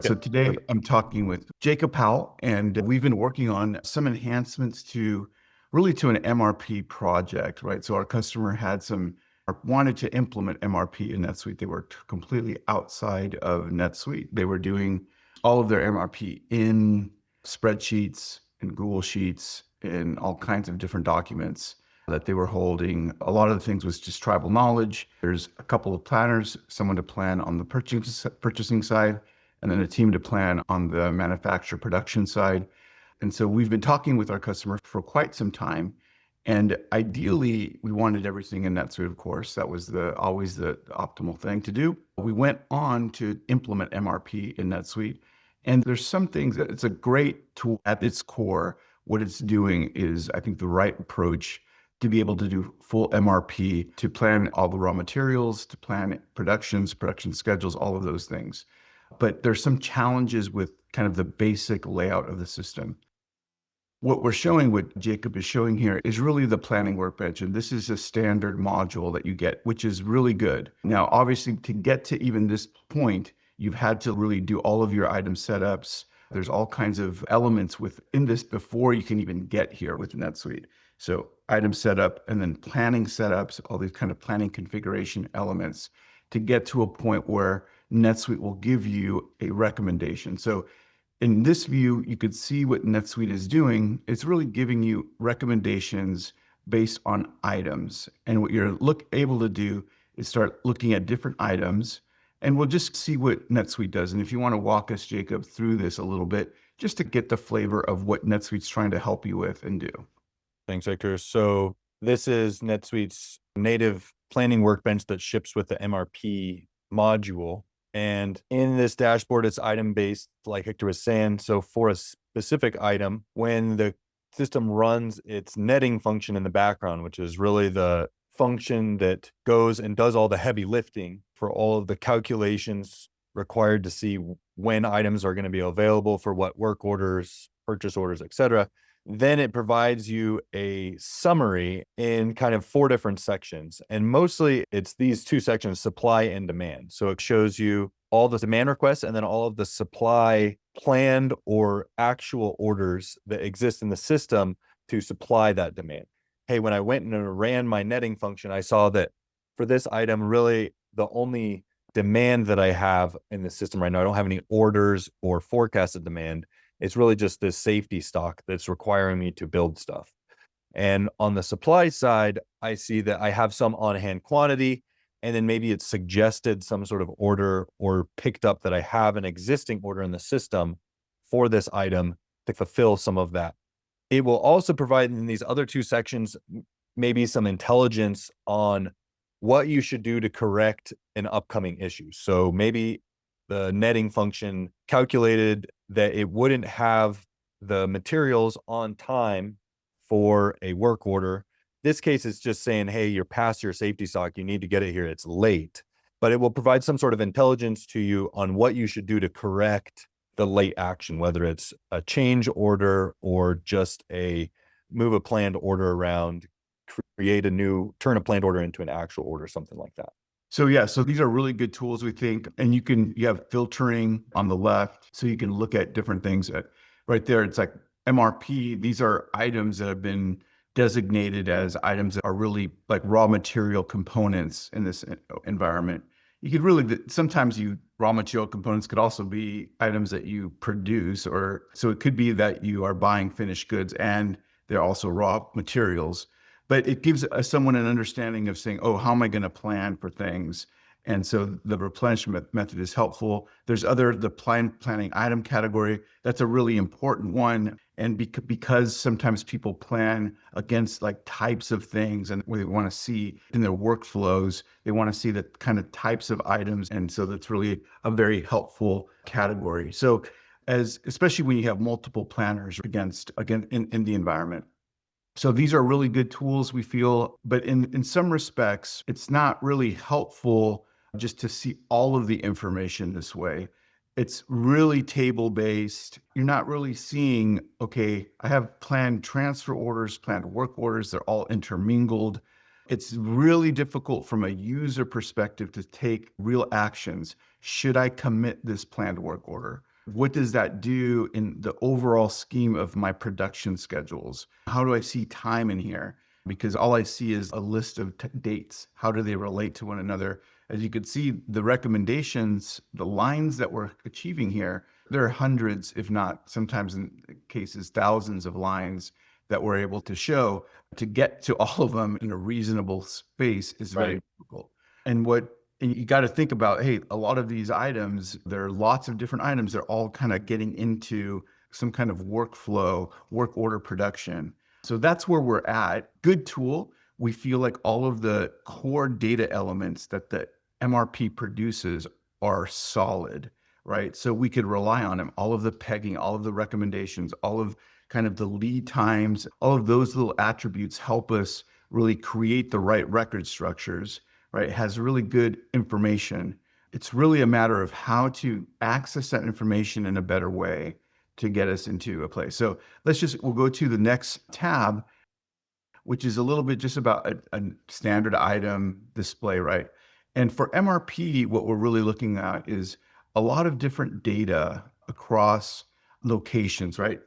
So Yep. today Perfect. I'm talking with Jacob Powell, and we've been working on some enhancements to really to an MRP project, right? So our customer had some wanted to implement MRP in NetSuite. They were completely outside of NetSuite. They were doing all of their MRP in spreadsheets and Google Sheets and all kinds of different documents that they were holding. A lot of the things was just tribal knowledge. There's a couple of planners, someone to plan on the purchasing side, and then a team to plan on the manufacture production side. And so we've been talking with our customer for quite some time. And ideally, we wanted everything in NetSuite, of course. That was always the optimal thing to do. We went on to implement MRP in NetSuite. And there's some things that it's a great tool at its core. What it's doing is, I think, the right approach to be able to do full MRP, to plan all the raw materials, to plan production schedules, all of those things. But there's some challenges with kind of the basic layout of the system. What we're showing, what Jacob is showing here, is really the planning workbench. And this is a standard module that you get, which is really good. Now, obviously, to get to even this point, you've had to really do all of your item setups. There's all kinds of elements within this before you can even get here with NetSuite. So item setup and then planning setups, all these kind of planning configuration elements to get to a point where NetSuite will give you a recommendation. So in this view, you could see what NetSuite is doing. It's really giving you recommendations based on items. And what you're able to do is start looking at different items, and we'll just see what NetSuite does. And if you want to walk us, Jacob, through this a little bit, just to get the flavor of what NetSuite's trying to help you with and do. Thanks, Victor. So this is NetSuite's native planning workbench that ships with the MRP module. And in this dashboard, it's item-based, like Victor was saying. So for a specific item, when the system runs its netting function in the background, which is really the function that goes and does all the heavy lifting for all of the calculations required to see when items are going to be available for what work orders, purchase orders, etc. Then it provides you a summary in kind of 4 different sections. And mostly it's these 2 sections, supply and demand. So it shows you all the demand requests and then all of the supply planned or actual orders that exist in the system to supply that demand. Hey, when I went and ran my netting function, I saw that for this item, really the only demand that I have in the system right now, I don't have any orders or forecasted demand. It's really just this safety stock that's requiring me to build stuff. And on the supply side, I see that I have some on-hand quantity, and then maybe it's suggested some sort of order or picked up that I have an existing order in the system for this item to fulfill some of that. It will also provide in these other 2 sections, maybe some intelligence on what you should do to correct an upcoming issue. So maybe the netting function calculated that it wouldn't have the materials on time for a work order. This case is just saying, hey, you're past your safety stock. You need to get it here. It's late. But it will provide some sort of intelligence to you on what you should do to correct the late action, whether it's a change order or just move a planned order around, turn a planned order into an actual order, something like that. So yeah, so these are really good tools, we think. And you have filtering on the left, so you can look at different things. Right there, it's like MRP. These are items that have been designated as items that are really like raw material components in this environment. You could really, sometimes raw material components could also be items that you produce, or so it could be that you are buying finished goods and they're also raw materials. But it gives someone an understanding of saying, oh, how am I going to plan for things? And so the replenishment method is helpful. There's the planning item category. That's a really important one. And because sometimes people plan against like types of things and what they want to see in their workflows, they want to see the kind of types of items. And so that's really a very helpful category. So especially when you have multiple planners in the environment. So these are really good tools, we feel, but in some respects, it's not really helpful just to see all of the information this way. It's really table-based. You're not really seeing, okay, I have planned transfer orders, planned work orders, they're all intermingled. It's really difficult from a user perspective to take real actions. Should I commit this planned work order? What does that do in the overall scheme of my production schedules? How do I see time in here? Because all I see is a list of dates. How do they relate to one another? As you could see, the recommendations, the lines that we're achieving here, there are hundreds, if not sometimes in cases, thousands of lines that we're able to show. To get to all of them in a reasonable space is very difficult. And you got to think about, hey, a lot of these items, there are lots of different items. They're all kind of getting into some kind of workflow, work order production. So that's where we're at. Good tool. We feel like all of the core data elements that the MRP produces are solid, right? So we could rely on them. All of the pegging, all of the recommendations, all of kind of the lead times, all of those little attributes help us really create the right record structures, right? It has really good information. It's really a matter of how to access that information in a better way to get us into a place. So we'll go to the next tab, which is a little bit just about a standard item display, right? And for MRP, what we're really looking at is a lot of different data across locations, right?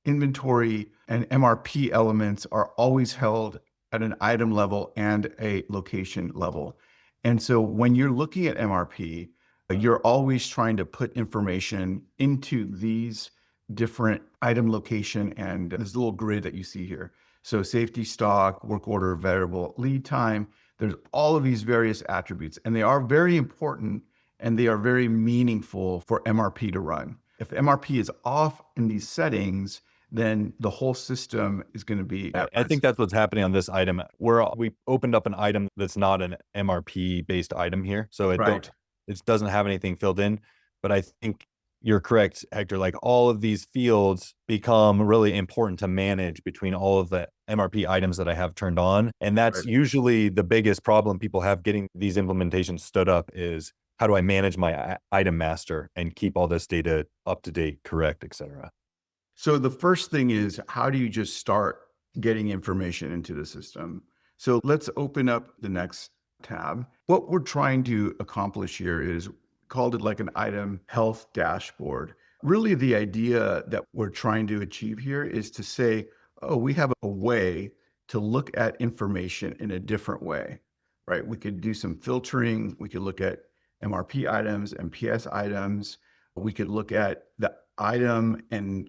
Inventory and MRP elements are always held at an item level and a location level. And so when you're looking at MRP, you're always trying to put information into these different item location and this little grid that you see here. So safety stock, work order, variable lead time, there's all of these various attributes, and they are very important and they are very meaningful for MRP to run. If MRP is off in these settings, then the whole system is going to be at I risk. think that's what's happening on this item. We opened up an item that's not an MRP based item here. So it doesn't have anything filled in. But I think you're correct, Hector. Like all of these fields become really important to manage between all of the MRP items that I have turned on. And that's usually the biggest problem people have getting these implementations stood up is how do I manage my item master and keep all this data up to date, correct, et cetera. So the first thing is, how do you just start getting information into the system? So let's open up the next tab. What we're trying to accomplish here is called it like an item health dashboard. Really, the idea that we're trying to achieve here is to say, oh, we have a way to look at information in a different way, right? We could do some filtering. We could look at MRP items, MPS items. We could look at the item and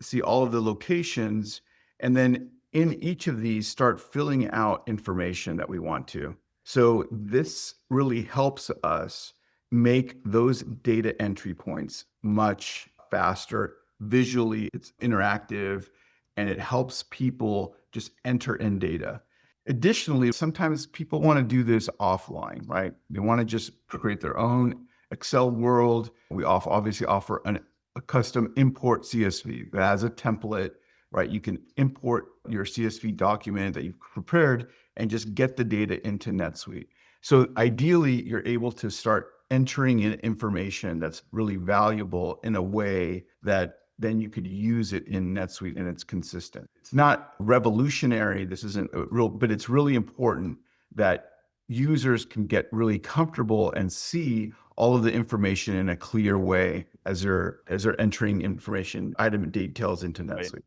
see all of the locations. And then in each of these, start filling out information that we want to. So this really helps us make those data entry points much faster. Visually, it's interactive and it helps people just enter in data. Additionally, sometimes people want to do this offline, right? They want to just create their own Excel world. We obviously offer a custom import CSV that has a template, right? You can import your CSV document that you've prepared and just get the data into NetSuite. So ideally, you're able to start entering in information that's really valuable in a way that then you could use it in NetSuite and it's consistent. It's not revolutionary. This isn't but it's really important that users can get really comfortable and see all of the information in a clear way as they're entering information, item details into NetSuite. Right.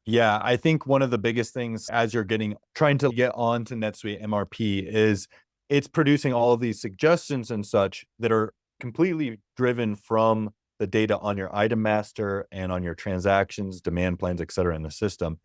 Yeah, I think one of the biggest things as you're trying to get onto NetSuite MRP is it's producing all of these suggestions and such that are completely driven from the data on your item master and on your transactions, demand plans, et cetera, in the system.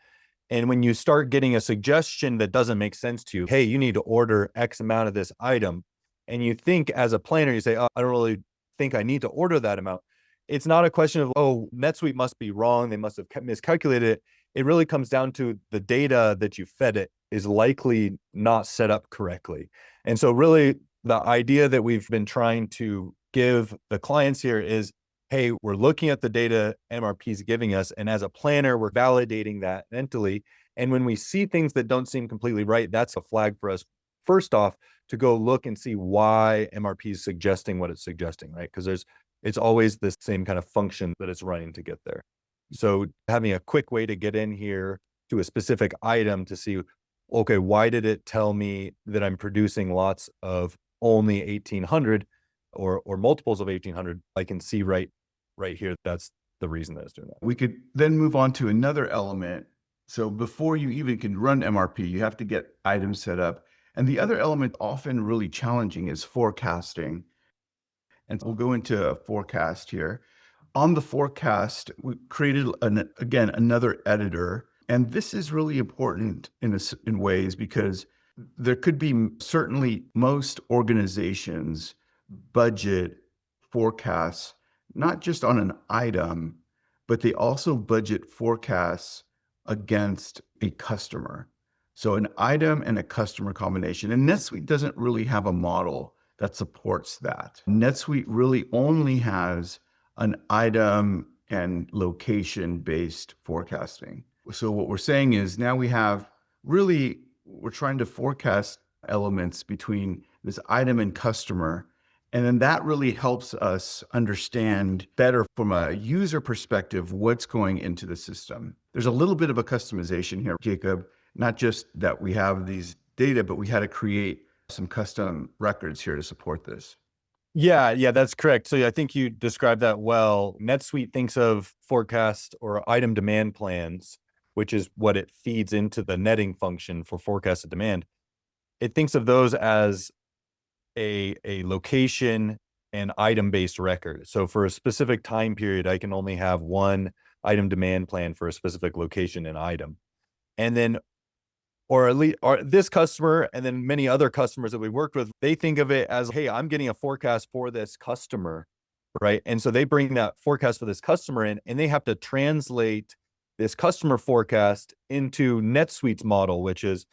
And when you start getting a suggestion that doesn't make sense to you, hey, you need to order X amount of this item. And you think as a planner, you say, oh, I don't really think I need to order that amount. It's not a question of, oh, NetSuite must be wrong. They must have miscalculated it. It really comes down to the data that you fed it is likely not set up correctly. And so really the idea that we've been trying to give the clients here is, hey, we're looking at the data MRP is giving us. And as a planner, we're validating that mentally. And when we see things that don't seem completely right, that's a flag for us, first off, to go look and see why MRP is suggesting what it's suggesting, right? Because it's always the same kind of function that it's running to get there. So having a quick way to get in here to a specific item to see, okay, why did it tell me that I'm producing lots of only 1800 or multiples of 1800? I can see right right here, that's the reason that it's doing that. We could then move on to another element. So before you even can run MRP, you have to get items set up. And the other element, often really challenging, is forecasting. And we'll go into a forecast here. On the forecast, we created, again, another editor. And this is really important in ways because there could be certainly most organizations budget forecasts, not just on an item, but they also budget forecasts against a customer. So an item and a customer combination. And NetSuite doesn't really have a model that supports that. NetSuite really only has an item and location-based forecasting. So what we're saying is now we're trying to forecast elements between this item and customer. And then that really helps us understand better from a user perspective what's going into the system. There's a little bit of a customization here, Jacob, not just that we have these data, but we had to create some custom records here to support this. Yeah, that's correct. So I think you described that well. NetSuite thinks of forecast or item demand plans, which is what it feeds into the netting function for forecasted demand. It thinks of those as a location and item-based record. So for a specific time period, I can only have one item demand plan for a specific location and item. And then, or at least this customer and then many other customers that we worked with, they think of it as, hey, I'm getting a forecast for this customer, right? And so they bring that forecast for this customer in, and they have to translate this customer forecast into NetSuite's model, which is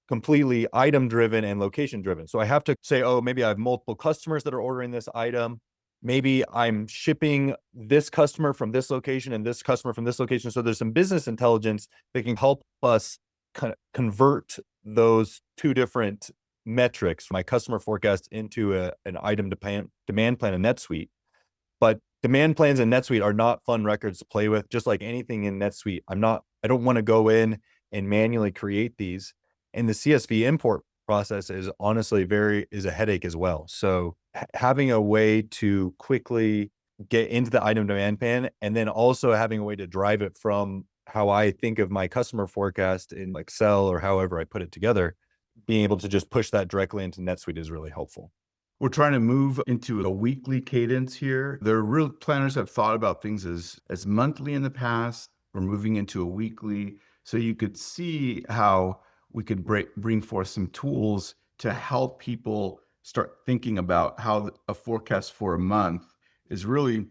completely item driven and location driven. So I have to say, oh, maybe I have multiple customers that are ordering this item. Maybe I'm shipping this customer from this location and this customer from this location. So there's some business intelligence that can help us kind of convert those two different metrics, my customer forecast, into an item demand plan in NetSuite. But demand plans in NetSuite are not fun records to play with. Just like anything in NetSuite, I don't want to go in and manually create these. And the CSV import process is honestly is a headache as well. So having a way to quickly get into the item demand plan, and then also having a way to drive it from how I think of my customer forecast in Excel or however I put it together, being able to just push that directly into NetSuite is really helpful. We're trying to move into a weekly cadence here. The real planners have thought about things as monthly in the past. We're moving into a weekly. So you could see how we could bring forth some tools to help people start thinking about how a forecast for a month is really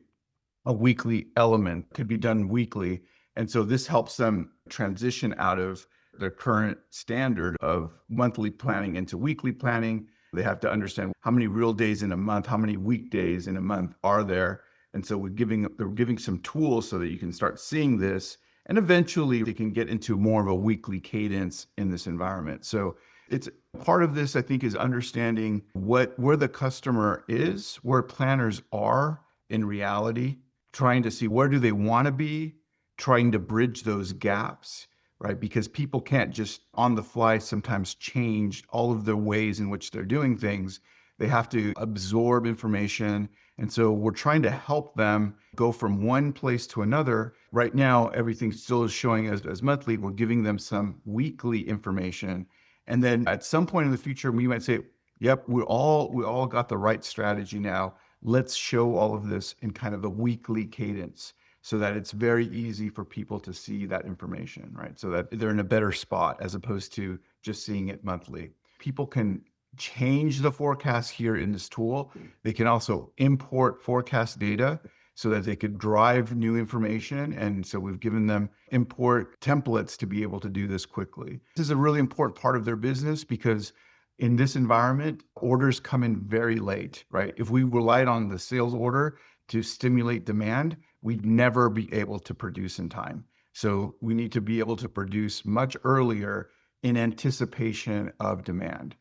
a weekly element, could be done weekly. And so this helps them transition out of their current standard of monthly planning into weekly planning. They have to understand how many real days in a month, how many weekdays in a month are there. And so they're giving some tools so that you can start seeing this. And eventually they can get into more of a weekly cadence in this environment. So it's part of this, I think, is understanding where the customer is, where planners are in reality, trying to see where do they want to be, trying to bridge those gaps, right? Because people can't just on the fly sometimes change all of the ways in which they're doing things. They have to absorb information. And so we're trying to help them go from one place to another. Right now, everything still is showing as monthly. We're giving them some weekly information. And then at some point in the future, we might say, yep, we all got the right strategy now. Let's show all of this in kind of a weekly cadence so that it's very easy for people to see that information, right? So that they're in a better spot as opposed to just seeing it monthly. People can change the forecast here in this tool. They can also import forecast data so that they could drive new information. And so we've given them import templates to be able to do this quickly. This is a really important part of their business because in this environment, orders come in very late, right? If we relied on the sales order to stimulate demand, we'd never be able to produce in time. So we need to be able to produce much earlier in anticipation of demand.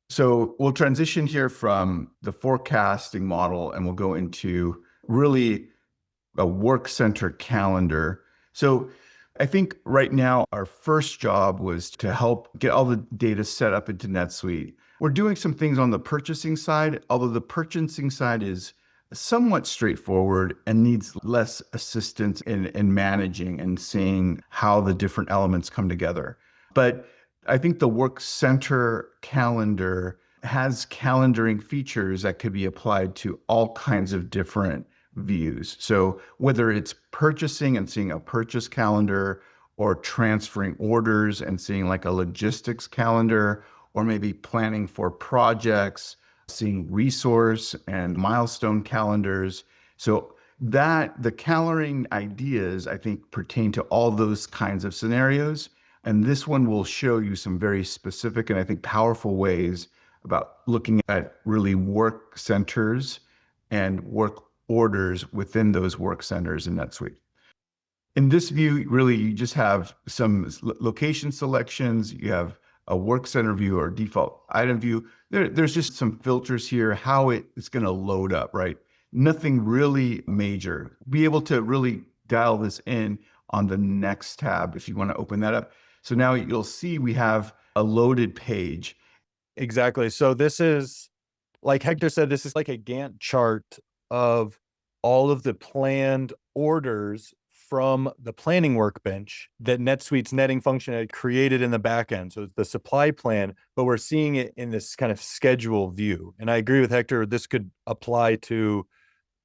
So we'll transition here from the forecasting model and we'll go into really a work-centered calendar. So I think right now our first job was to help get all the data set up into NetSuite. We're doing some things on the purchasing side, although the purchasing side is somewhat straightforward and needs less assistance in managing and seeing how the different elements come together. But I think the Work Center calendar has calendaring features that could be applied to all kinds of different views. So whether it's purchasing and seeing a purchase calendar, or transferring orders and seeing like a logistics calendar, or maybe planning for projects, seeing resource and milestone calendars. So that the calendaring ideas, I think, pertain to all those kinds of scenarios. And this one will show you some very specific and I think powerful ways about looking at really work centers and work orders within those work centers in NetSuite. In this view, really, you just have some location selections. You have a work center view or default item view. There's just some filters here, how it's going to load up, right? Nothing really major. Be able to really dial this in on the next tab if you want to open that up. So now you'll see we have a loaded page. Exactly. So this is, like Hector said, this is like a Gantt chart of all of the planned orders from the planning workbench that NetSuite's netting function had created in the backend. So it's the supply plan, but we're seeing it in this kind of schedule view. And I agree with Hector, this could apply to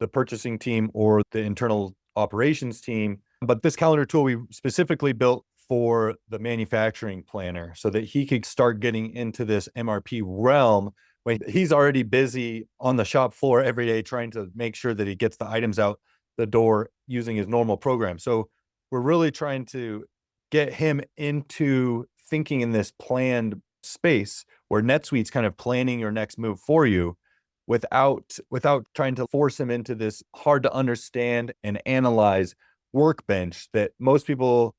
the purchasing team or the internal operations team. But this calendar tool we specifically built for the manufacturing planner so that he could start getting into this MRP realm when he's already busy on the shop floor every day trying to make sure that he gets the items out the door using his normal program. So we're really trying to get him into thinking in this planned space where NetSuite's kind of planning your next move for you without trying to force him into this hard to understand and analyze workbench that most people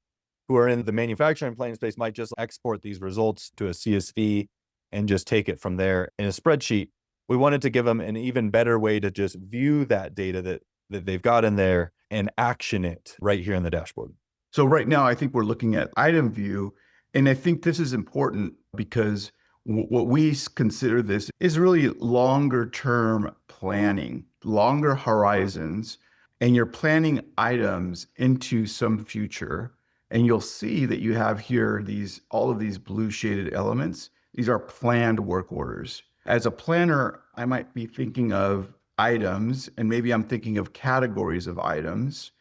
who are in the manufacturing planning space might just export these results to a CSV and just take it from there in a spreadsheet. We wanted to give them an even better way to just view that data that they've got in there and action it right here in the dashboard. So right now, I think we're looking at item view. And I think this is important because what we consider this is really longer term planning, longer horizons, and you're planning items into some future. And you'll see that you have here all of these blue shaded elements. These are planned work orders. As a planner, I might be thinking of items, and maybe I'm thinking of categories of items,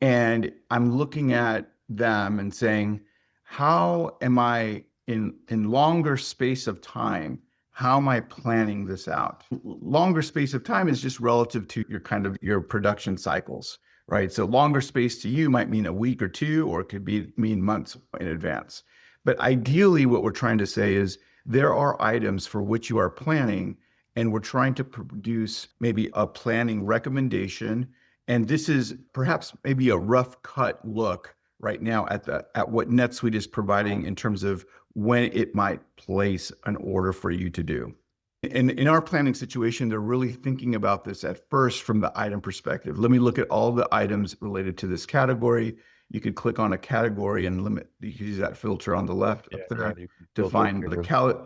and I'm looking at them and saying, how am I in longer space of time? How am I planning this out? Longer space of time is just relative to your production cycles, right? So longer space to you might mean a week or two, or it could mean months in advance. But ideally, what we're trying to say is there are items for which you are planning, and we're trying to produce maybe a planning recommendation. And this is perhaps maybe a rough cut look right now at what NetSuite is providing in terms of when it might place an order for you to do. And in our planning situation, they're really thinking about this at first from the item perspective. Let me look at all the items related to this category. You could click on a category and you can use that filter on the left up there to find the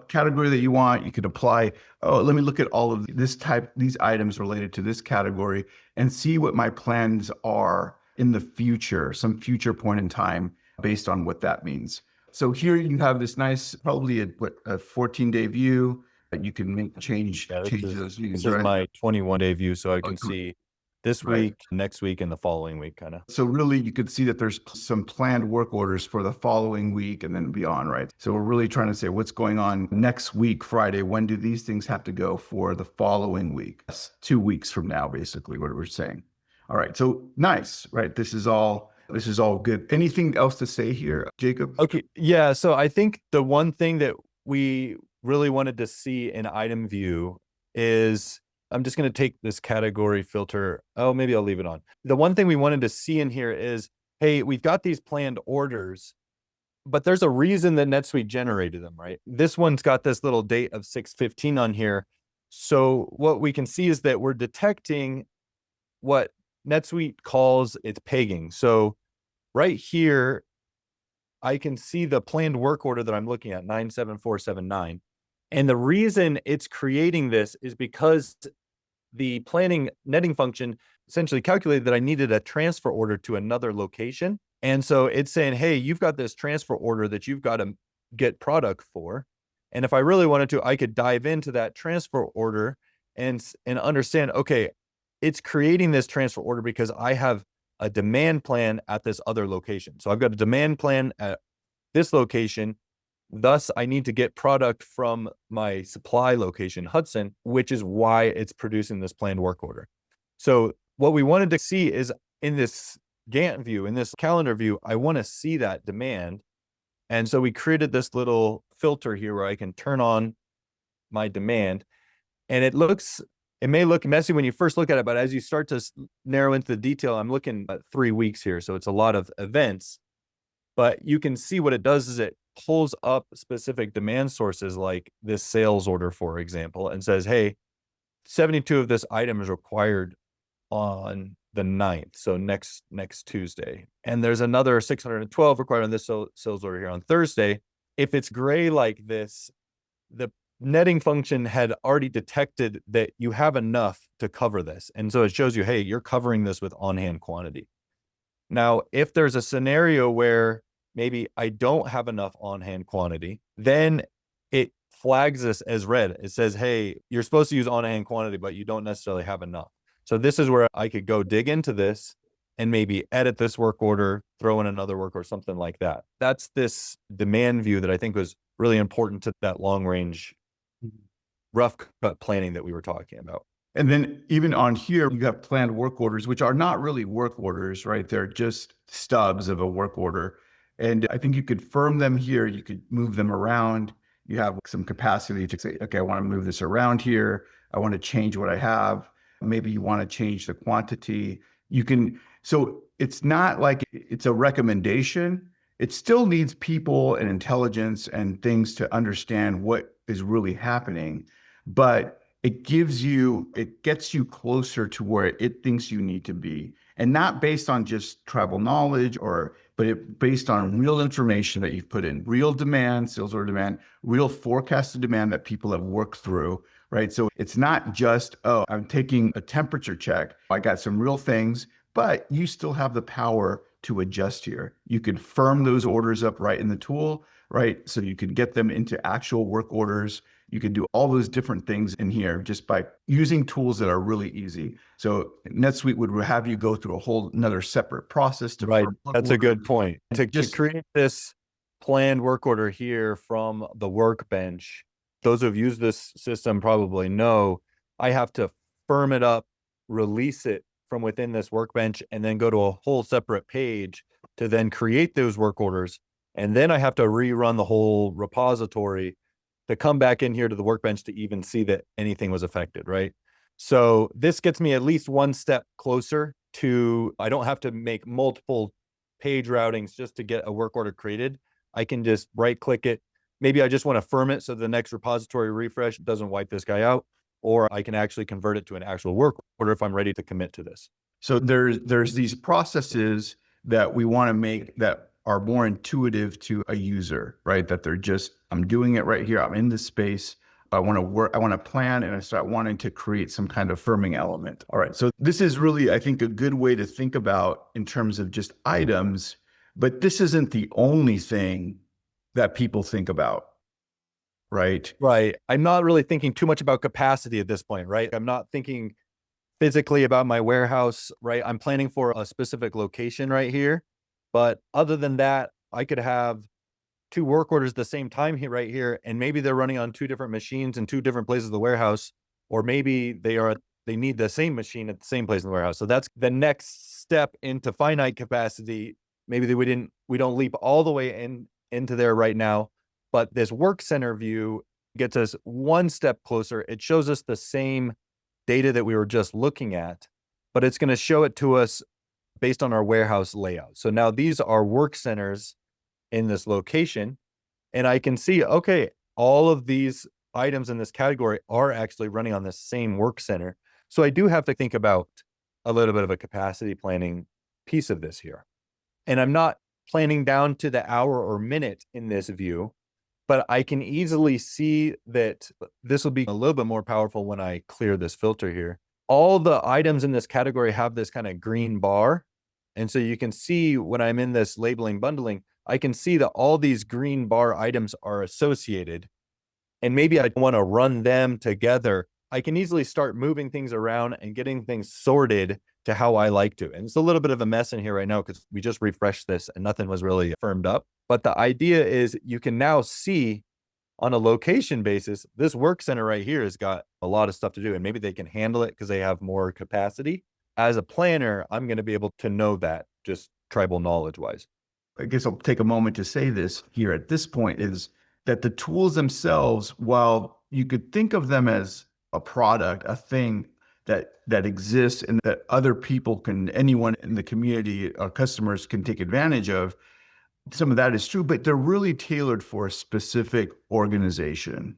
category that you want. You could apply, let me look at all of these items related to this category and see what my plans are in the future, some future point in time based on what that means. So here you have this nice, probably a 14-day view that you can make change those views. This is my 21-day view, so I can see this week, next week, and the following week, kind of. So really, you could see that there's some planned work orders for the following week and then beyond, right? So we're really trying to say what's going on next week, Friday. When do these things have to go for the following week? That's 2 weeks from now, basically, what we're saying. All right, so nice, right? This is all good. Anything else to say here, Jacob? Okay, yeah. So I think the one thing that we really wanted to see in item view is, I'm just going to take this category filter. Oh, maybe I'll leave it on. The one thing we wanted to see in here is, hey, we've got these planned orders, but there's a reason that NetSuite generated them, right? This one's got this little date of 6/15 on here. So what we can see is that we're detecting what NetSuite calls its pegging. So right here, I can see the planned work order that I'm looking at, 97479. And the reason it's creating this is because the planning netting function essentially calculated that I needed a transfer order to another location. And so it's saying, hey, you've got this transfer order that you've got to get product for. And if I really wanted to, I could dive into that transfer order and understand, okay, it's creating this transfer order because I have a demand plan at this other location. So I've got a demand plan at this location. Thus, I need to get product from my supply location, Hudson, which is why it's producing this planned work order. So what we wanted to see is in this Gantt view, in this calendar view, I want to see that demand. And so we created this little filter here where I can turn on my demand. And it may look messy when you first look at it, but as you start to narrow into the detail, I'm looking at 3 weeks here. So it's a lot of events, but you can see what it does is it pulls up specific demand sources like this sales order, for example, and says, hey, 72 of this item is required on the 9th. So next Tuesday. And there's another 612 required on this sales order here on Thursday. If it's gray like this, the netting function had already detected that you have enough to cover this. And so it shows you, hey, you're covering this with on-hand quantity. Now, if there's a scenario where maybe I don't have enough on-hand quantity, then it flags this as red. It says, hey, you're supposed to use on-hand quantity, but you don't necessarily have enough. So this is where I could go dig into this and maybe edit this work order, throw in another work or something like that. That's this demand view that I think was really important to that long range rough cut planning that we were talking about. And then even on here, you have planned work orders, which are not really work orders, right? They're just stubs of a work order. And I think you could firm them here. You could move them around. You have some capacity to say, okay, I want to move this around here. I want to change what I have. Maybe you want to change the quantity. You can, so it's not like it's a recommendation. It still needs people and intelligence and things to understand what is really happening. But it gets you closer to where it thinks you need to be. And not based on just tribal knowledge but based on real information that you've put in, real demand, sales order demand, real forecasted demand that people have worked through, right? So it's not just, oh, I'm taking a temperature check. I got some real things, but you still have the power to adjust here. You can firm those orders up right in the tool, right? So you can get them into actual work orders. You can do all those different things in here just by using tools that are really easy. So NetSuite would have you go through a whole another separate process to Right. That's a good point. To create this planned work order here from the workbench, those who have used this system probably know I have to firm it up, release it from within this workbench, and then go to a whole separate page to then create those work orders. And then I have to rerun the whole repository to come back in here to the workbench to even see that anything was affected, right? So this gets me at least one step closer to, I don't have to make multiple page routings just to get a work order created. I can just right click it. Maybe I just want to firm it so the next repository refresh doesn't wipe this guy out, or I can actually convert it to an actual work order if I'm ready to commit to this. So there's these processes that we want to make that are more intuitive to a user, right? That they're just, I'm doing it right here. I'm in this space. I want to work, I want to plan, and I start wanting to create some kind of firming element. All right. So this is really, I think, a good way to think about in terms of just items, but this isn't the only thing that people think about, right? Right. I'm not really thinking too much about capacity at this point, right? I'm not thinking physically about my warehouse, right? I'm planning for a specific location right here. But other than that, I could have 2 work orders at the same time here, right here, and maybe they're running on 2 different machines in 2 different places of the warehouse, or maybe they need the same machine at the same place in the warehouse. So that's the next step into finite capacity. Maybe we don't leap all the way into there right now, but this work center view gets us one step closer. It shows us the same data that we were just looking at, but it's going to show it to us based on our warehouse layout. So now these are work centers in this location, and I can see, okay, all of these items in this category are actually running on the same work center. So I do have to think about a little bit of a capacity planning piece of this here. And I'm not planning down to the hour or minute in this view, but I can easily see that this will be a little bit more powerful when I clear this filter here. all the items in this category have this kind of green bar. And so you can see when I'm in this labeling bundling, I can see that all these green bar items are associated. And maybe I want to run them together. I can easily start moving things around and getting things sorted to how I like to. And it's a little bit of a mess in here right now because we just refreshed this and nothing was really firmed up. But the idea is you can now see on a location basis, this work center right here has got a lot of stuff to do, and maybe they can handle it because they have more capacity. As a planner, I'm going to be able to know that just tribal knowledge wise. I guess I'll take a moment to say this here at this point is that the tools themselves, while you could think of them as a product, a thing that exists and that other people can, anyone in the community or customers can take advantage of, some of that is true, but they're really tailored for a specific organization,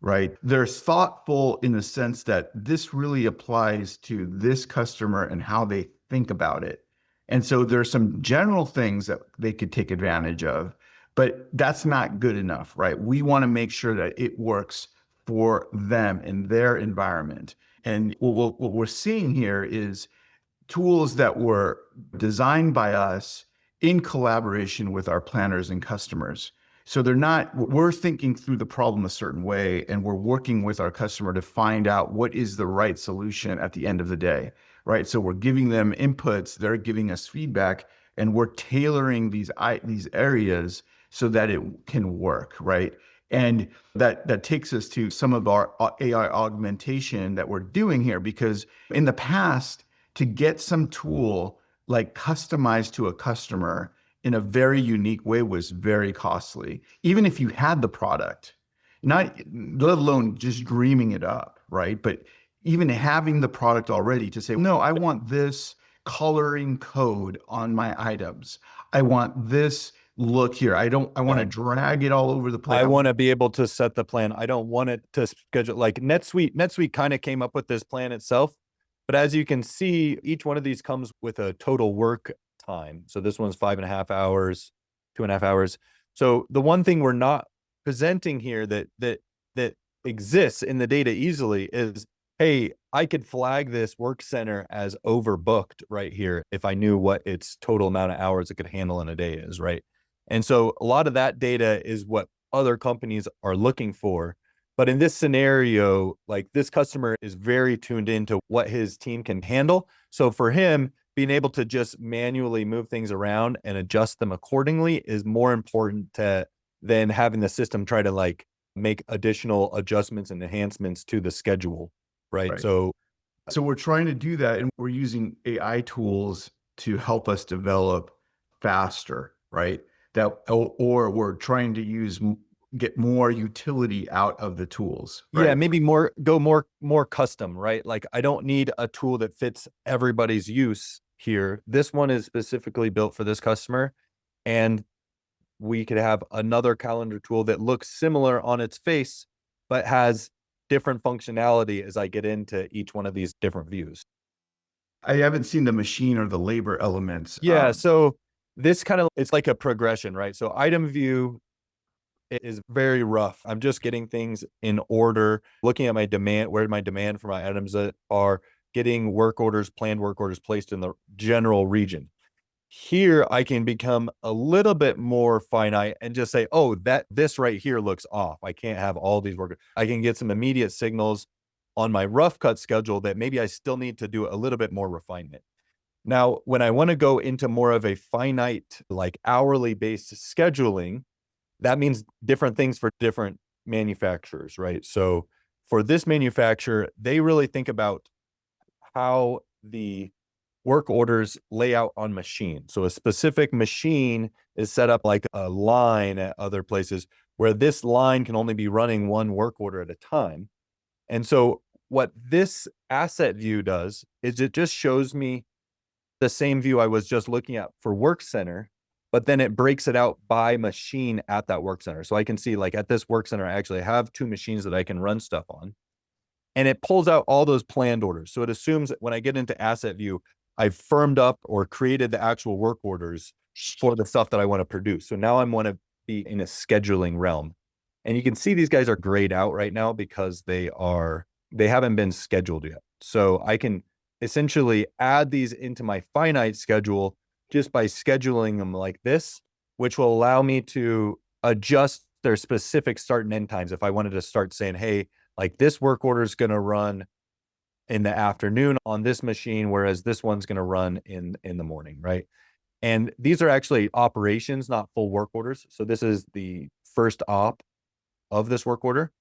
right? They're thoughtful in the sense that this really applies to this customer and how they think about it. And so there's some general things that they could take advantage of, but that's not good enough, right? We want to make sure that it works for them in their environment. And what we're seeing here is tools that were designed by us in collaboration with our planners and customers. So we're thinking through the problem a certain way, and we're working with our customer to find out what is the right solution at the end of the day, right? So we're giving them inputs, they're giving us feedback, and we're tailoring these areas so that it can work, right? And that takes us to some of our AI augmentation that we're doing here, because in the past, to get some tool like customized to a customer in a very unique way was very costly, even if you had the product, not let alone just dreaming it up, right? But even having the product already to say, no, I want this coloring code on my items. I want this look here. I want to drag it all over the place. I want to be able to set the plan. I don't want it to schedule like NetSuite kind of came up with this plan itself. But as you can see, each one of these comes with a total work time. So this one's 5.5 hours, 2.5 hours. So the one thing we're not presenting here that exists in the data easily is, hey, I could flag this work center as overbooked right here if I knew what its total amount of hours it could handle in a day is, right? And so a lot of that data is what other companies are looking for. But in this scenario, like this customer is very tuned into what his team can handle. So for him, being able to just manually move things around and adjust them accordingly is more important than having the system try to like make additional adjustments and enhancements to the schedule, right? So we're trying to do that, and we're using AI tools to help us develop faster, right? Or we're trying to get more utility out of the tools. Right? Yeah, maybe go more custom, right? Like I don't need a tool that fits everybody's use here. This one is specifically built for this customer, and we could have another calendar tool that looks similar on its face, but has different functionality as I get into each one of these different views. I haven't seen the machine or the labor elements. Yeah, so this it's like a progression, right? So item view is very rough. I'm just getting things in order, looking at my demand, where my demand for my items are, getting planned work orders placed in the general region. Here, I can become a little bit more finite and just say, oh, this right here looks off. I can't have all these work. I can get some immediate signals on my rough cut schedule that maybe I still need to do a little bit more refinement. Now, when I want to go into more of a finite, like hourly based scheduling, that means different things for different manufacturers, right? So for this manufacturer, they really think about how the work orders lay out on machine. So a specific machine is set up like a line at other places where this line can only be running one work order at a time. And so what this asset view does is it just shows me the same view I was just looking at for work center, but then it breaks it out by machine at that work center. So I can see like at this work center, I actually have 2 machines that I can run stuff on, and it pulls out all those planned orders. So it assumes that when I get into asset view, I've firmed up or created the actual work orders for the stuff that I want to produce. So now I want to be in a scheduling realm. And you can see these guys are grayed out right now because they haven't been scheduled yet. So I can essentially add these into my finite schedule just by scheduling them like this, which will allow me to adjust their specific start and end times. If I wanted to start saying, hey, like this work order is going to run in the afternoon on this machine, whereas this one's going to run in the morning, right? And these are actually operations, not full work orders. So this is the first op of this work order,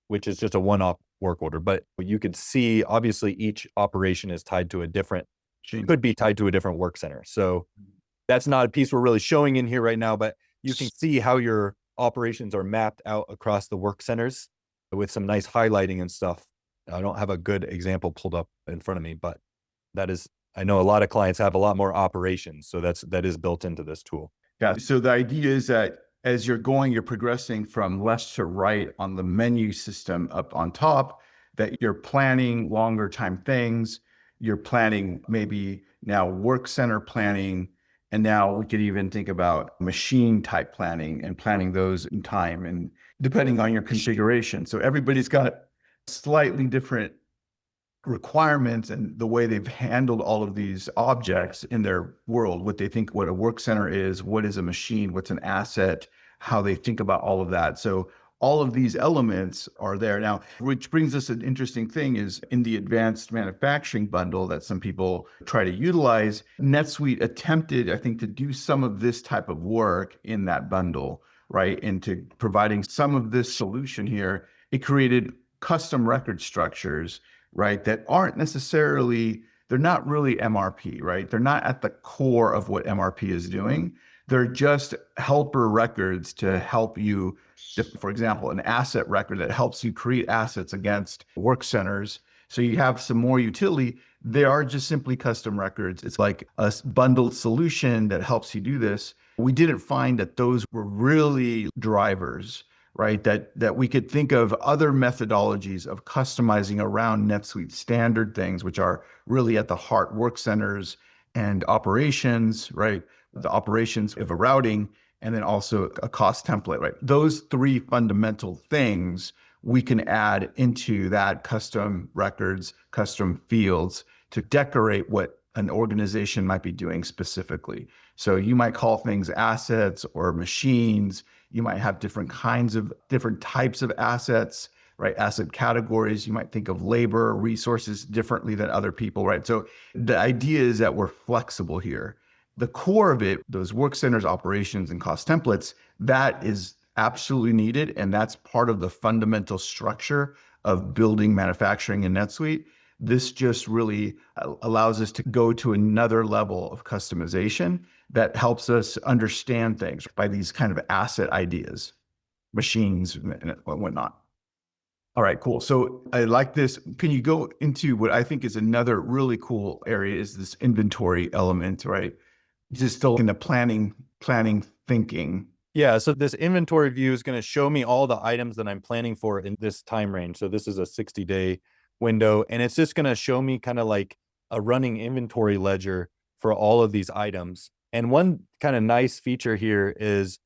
which is just a one-op work order. But you could see, obviously, each operation is tied to a different, could be tied to a different work center. So that's not a piece we're really showing in here right now, but you can see how your operations are mapped out across the work centers with some nice highlighting and stuff. I don't have a good example pulled up in front of me, but that is, I know a lot of clients have a lot more operations. So that is built into this tool. Yeah. So the idea is that as you're going, you're progressing from left to right on the menu system up on top, that you're planning longer time things. You're planning maybe now work center planning. And now we could even think about machine type planning and planning those in time and depending on your configuration. So everybody's got slightly different requirements and the way they've handled all of these objects in their world, what they think what a work center is, what is a machine, what's an asset, how they think about all of that. So all of these elements are there. Now, which brings us an interesting thing is in the advanced manufacturing bundle that some people try to utilize, NetSuite attempted, I think, to do some of this type of work in that bundle, right? Into providing some of this solution here, it created custom record structures, right? That aren't necessarily, they're not really MRP, right? They're not at the core of what MRP is doing. They're just helper records to help you, for example, an asset record that helps you create assets against work centers. So you have some more utility. They are just simply custom records. It's like a bundled solution that helps you do this. We didn't find that those were really drivers, right? That we could think of other methodologies of customizing around NetSuite standard things, which are really at the heart work centers and operations, right? The operations of a routing, and then also a cost template, right? Those three fundamental things we can add into that custom records, custom fields to decorate what an organization might be doing specifically. So you might call things assets or machines. You might have different types of assets, right? Asset categories. You might think of labor, resources differently than other people, right? So the idea is that we're flexible here. The core of it, those work centers, operations, and cost templates, that is absolutely needed. And that's part of the fundamental structure of building manufacturing in NetSuite. This just really allows us to go to another level of customization that helps us understand things by these kind of asset ideas, machines and whatnot. All right, cool. So I like this. Can you go into what I think is another really cool area is this inventory element, right? Just still in the planning thinking. Yeah, so this inventory view is going to show me all the items that I'm planning for in this time range. So this is a 60-day window, and it's just going to show me kind of like a running inventory ledger for all of these items. And one kind of nice feature here is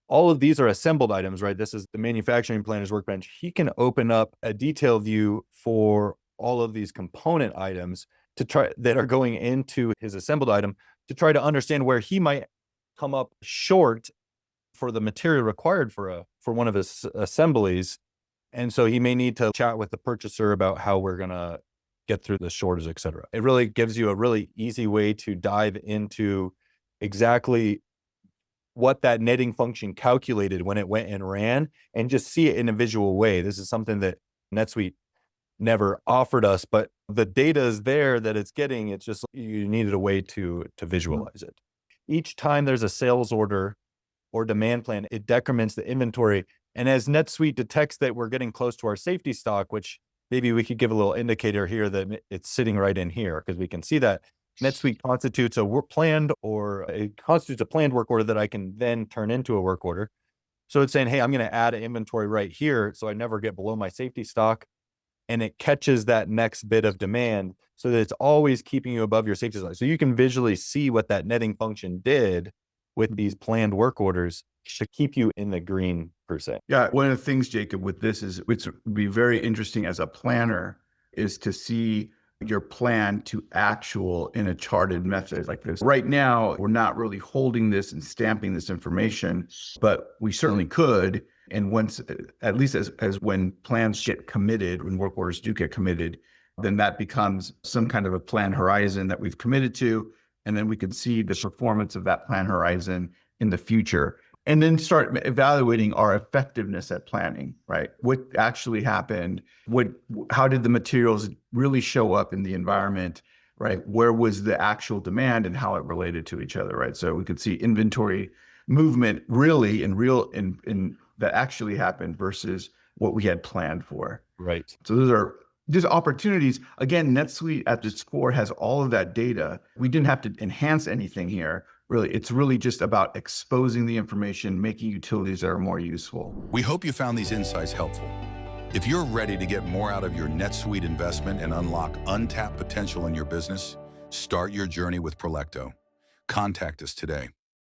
all of these are assembled items, right? This is the manufacturing planner's workbench. He can open up a detail view for all of these component items to try that are going into his assembled item to try to understand where he might come up short for the material required for one of his assemblies. And so he may need to chat with the purchaser about how we're going to get through the shortage, et cetera. It really gives you a really easy way to dive into exactly what that netting function calculated when it went and ran and just see it in a visual way. This is something that NetSuite never offered us, but the data is there that it's getting. It's just you needed a way to visualize it. Each time there's a sales order or demand plan, it decrements the inventory. And as NetSuite detects that we're getting close to our safety stock, which maybe we could give a little indicator here that it's sitting right in here because we can see that NetSuite constitutes a planned work order that I can then turn into a work order. So it's saying, hey, I'm going to add an inventory right here so I never get below my safety stock. And it catches that next bit of demand so that it's always keeping you above your safety stock. So you can visually see what that netting function did with these planned work orders to keep you in the green per se. Yeah. One of the things, Jacob, with this is, which would be very interesting as a planner is to see your plan to actual in a charted method like this. Right now, we're not really holding this and stamping this information, but we certainly could. And once, at least as when plans get committed, when work orders do get committed, then that becomes some kind of a plan horizon that we've committed to. And then we can see the performance of that plan horizon in the future. And then start evaluating our effectiveness at planning, right? What actually happened? How did the materials really show up in the environment, right? Where was the actual demand and how it related to each other, right? So we could see inventory movement really in that actually happened versus what we had planned for. Right. So those are just opportunities. Again, NetSuite at its core has all of that data. We didn't have to enhance anything here. Really, it's really just about exposing the information, making utilities that are more useful. We hope you found these insights helpful. If you're ready to get more out of your NetSuite investment and unlock untapped potential in your business, start your journey with Prolecto. Contact us today.